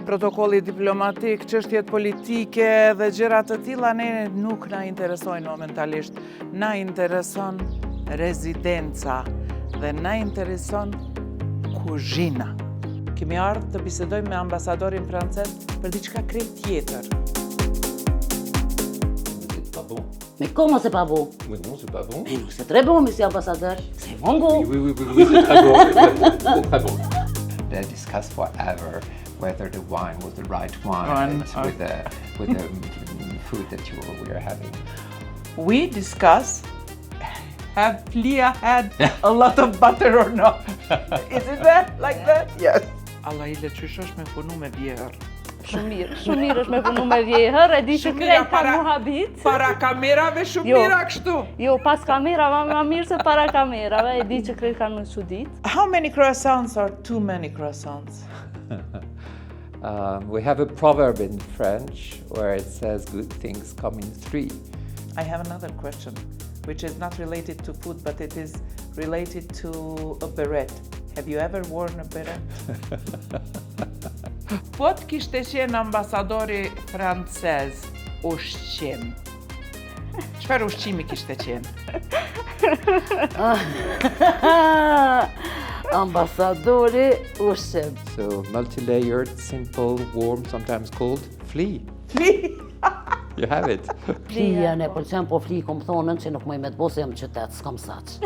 protokolli diplomatik, çështjet politike dhe gjëra të tilla ne nuk na interesojnë momentalisht. Na intereson rezidenca dhe na intereson kuzhina. Kemi ardhur të bisedojmë me ambasadorin francez për diçka krejt tjetër. Mais comment c'est pas bon? Mais non, c'est pas bon. Mais non, c'est très bon, monsieur ambassadeur. C'est bon goût. Oui, c'est très bon. C'est très bon. They discussed forever whether the wine was the right wine with the food that we were having. We discuss, have Lia had a lot of butter or not? Is it that, like that? Yes. Allah i le qysh është me punu me vjerë. Shumë mirë është me punu me vjehër, e di që krejt ka muhabit. Para kamerave shumë mira kështu. Jo, pas kamerave ma mirë se para kamerave, e di që krejt kanë më çudit. How many croissants are too many croissants? We have a proverb in French where it says good things come in three. I have another question, which is not related to food, but it is related to a beret. Have you ever worn a beret? Po të kishte qenë ambasadori francez ushqim, çfarë ushqimi kishte qenë? Ambasadori ushqim. So multi-layered, simple, warm, sometimes cold, flea. Flea? You have it. Flia ne pëlqen, po fli kom thonën që nuk më i me të bose jam qytet, s'kam saç.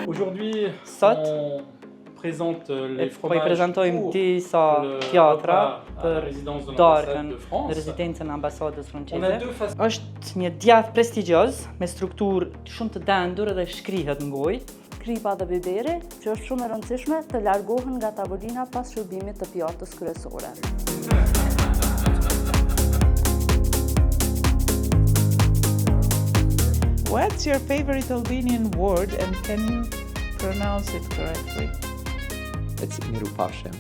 Aujourd'hui, Sot, on présente les po i fromages prezantojmë pour disa le pjatra repas à la për résidence de darkën l'ambassade de në France. rezidencën e ambasadës On a franceze. deux façons. Është një djath prestigjioz me strukturë shumë të dendur dhe shkrihet ngoj. Kripa dhe biberi, që është shumë e rëndësishme të largohen nga tavolina pas shërbimit të pjatës kryesore. What's your favorite Albanian word and can you pronounce it correctly? It's mirupafshim.